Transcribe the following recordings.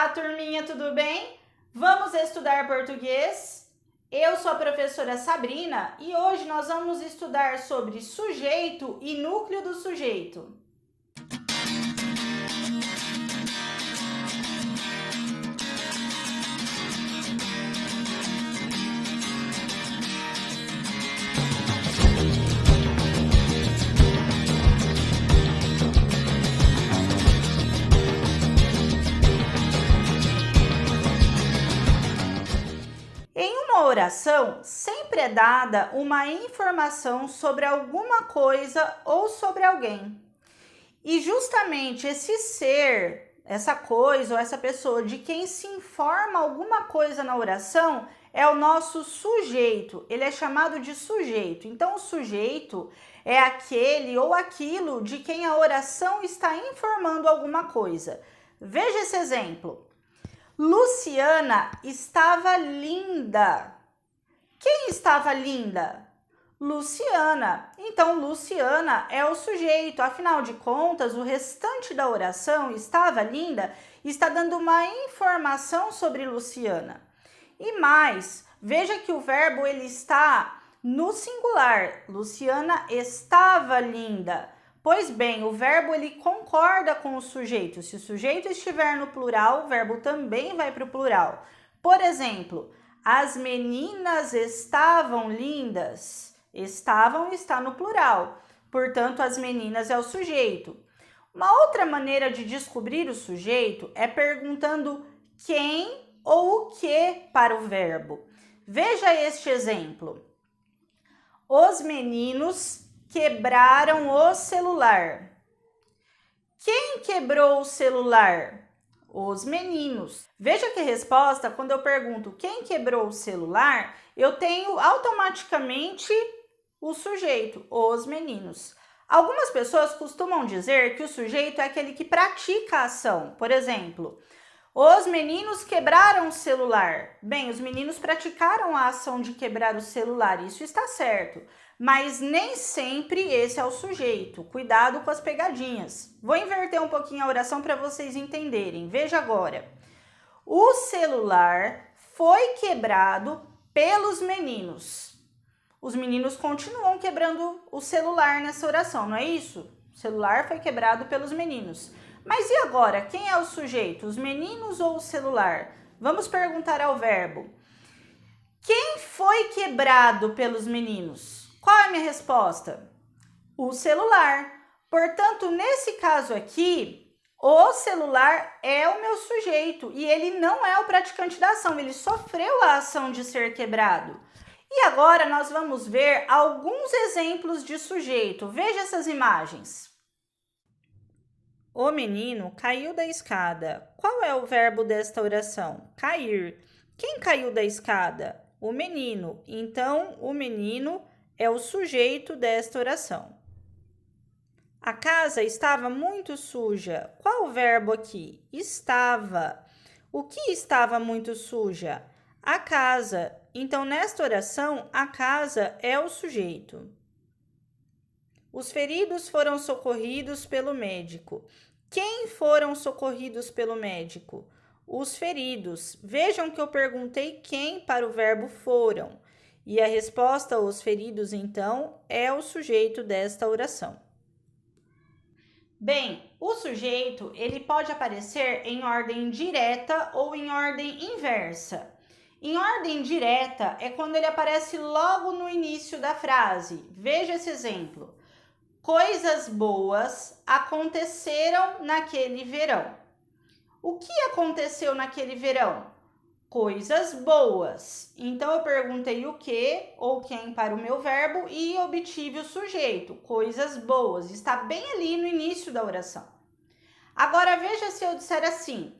Olá, turminha, tudo bem? Vamos estudar português? Eu sou a professora Sabrina e hoje nós vamos estudar sobre sujeito e núcleo do sujeito. Em uma oração, sempre é dada uma informação sobre alguma coisa ou sobre alguém. E justamente esse ser, essa coisa ou essa pessoa de quem se informa alguma coisa na oração é o nosso sujeito. Ele é chamado de sujeito. Então, o sujeito é aquele ou aquilo de quem a oração está informando alguma coisa. Veja esse exemplo. Luciana estava linda. Quem estava linda? Luciana. Então, Luciana é o sujeito. Afinal de contas, o restante da oração, estava linda, está dando uma informação sobre Luciana. E mais, veja que o verbo ele está no singular. Luciana estava linda. Pois bem, o verbo ele concorda com o sujeito. Se o sujeito estiver no plural, o verbo também vai para o plural. Por exemplo, as meninas estavam lindas. Estavam está no plural. Portanto, as meninas é o sujeito. Uma outra maneira de descobrir o sujeito é perguntando quem ou o que para o verbo. Veja este exemplo. Os meninos quebraram o celular. Quem quebrou o celular? Os meninos. Veja que a resposta, quando eu pergunto quem quebrou o celular, eu tenho automaticamente o sujeito, os meninos. Algumas pessoas costumam dizer que o sujeito é aquele que pratica a ação. Por exemplo, os meninos quebraram o celular. Bem, os meninos praticaram a ação de quebrar o celular, isso está certo. Mas nem sempre esse é o sujeito. Cuidado com as pegadinhas. Vou inverter um pouquinho a oração para vocês entenderem. Veja agora. O celular foi quebrado pelos meninos. Os meninos continuam quebrando o celular nessa oração, não é isso? O celular foi quebrado pelos meninos. Mas e agora? Quem é o sujeito? Os meninos ou o celular? Vamos perguntar ao verbo. Quem foi quebrado pelos meninos? Qual é a minha resposta? O celular. Portanto, nesse caso aqui, o celular é o meu sujeito e ele não é o praticante da ação, ele sofreu a ação de ser quebrado. E agora nós vamos ver alguns exemplos de sujeito. Veja essas imagens. O menino caiu da escada. Qual é o verbo desta oração? Cair. Quem caiu da escada? O menino. Então, o menino é o sujeito desta oração. A casa estava muito suja. Qual o verbo aqui? Estava. O que estava muito suja? A casa. Então, nesta oração, a casa é o sujeito. Os feridos foram socorridos pelo médico. Quem foram socorridos pelo médico? Os feridos. Vejam que eu perguntei quem para o verbo foram. E a resposta, os feridos, então, é o sujeito desta oração. Bem, o sujeito, ele pode aparecer em ordem direta ou em ordem inversa. Em ordem direta é quando ele aparece logo no início da frase. Veja esse exemplo. Coisas boas aconteceram naquele verão. O que aconteceu naquele verão? Coisas boas. Então, eu perguntei o que ou quem para o meu verbo e obtive o sujeito. Coisas boas. Está bem ali no início da oração. Agora, veja se eu disser assim.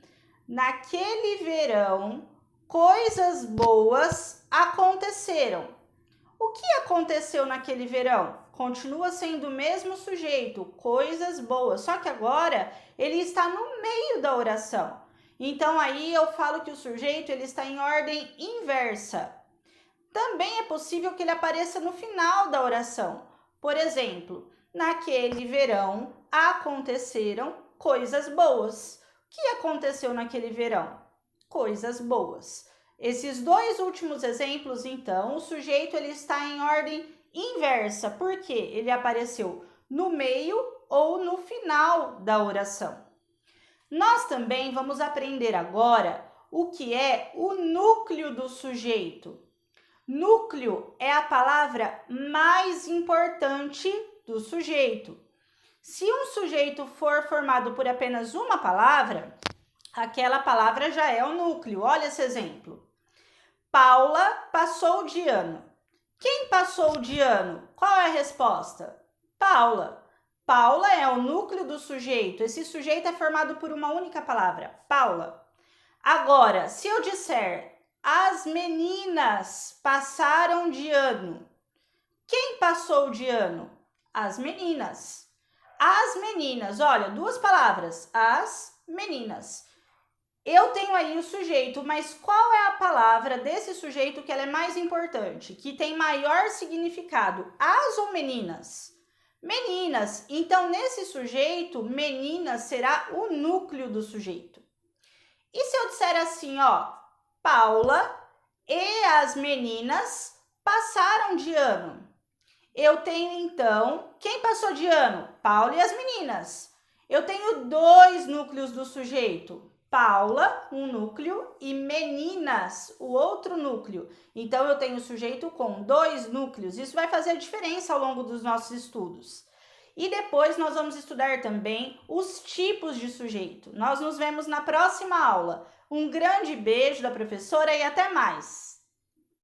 Naquele verão, coisas boas aconteceram. O que aconteceu naquele verão? Continua sendo o mesmo sujeito, coisas boas. Só que agora ele está no meio da oração. Então, aí eu falo que o sujeito ele está em ordem inversa. Também é possível que ele apareça no final da oração. Por exemplo, naquele verão aconteceram coisas boas. que aconteceu naquele verão? Coisas boas. Esses dois últimos exemplos, então, o sujeito ele está em ordem inversa, porque ele apareceu no meio ou no final da oração. Nós também vamos aprender agora o que é o núcleo do sujeito. Núcleo é a palavra mais importante do sujeito. Se um sujeito for formado por apenas uma palavra, aquela palavra já é o núcleo. Olha esse exemplo. Paula passou de ano. Quem passou de ano? Qual é a resposta? Paula. Paula é o núcleo do sujeito. Esse sujeito é formado por uma única palavra, Paula. Agora, se eu disser as meninas passaram de ano, quem passou de ano? As meninas. As meninas, olha, duas palavras, as meninas. Eu tenho aí o sujeito, mas qual é a palavra desse sujeito que ela é mais importante, que tem maior significado? As ou meninas? Meninas. Então, nesse sujeito, meninas será o núcleo do sujeito. E se eu disser assim, ó, Paula e as meninas passaram de ano? Eu tenho, então, quem passou de ano? Paula e as meninas. Eu tenho dois núcleos do sujeito. Paula, um núcleo, e meninas, o outro núcleo. Então, eu tenho o sujeito com dois núcleos. Isso vai fazer diferença ao longo dos nossos estudos. E depois nós vamos estudar também os tipos de sujeito. Nós nos vemos na próxima aula. Um grande beijo da professora e até mais!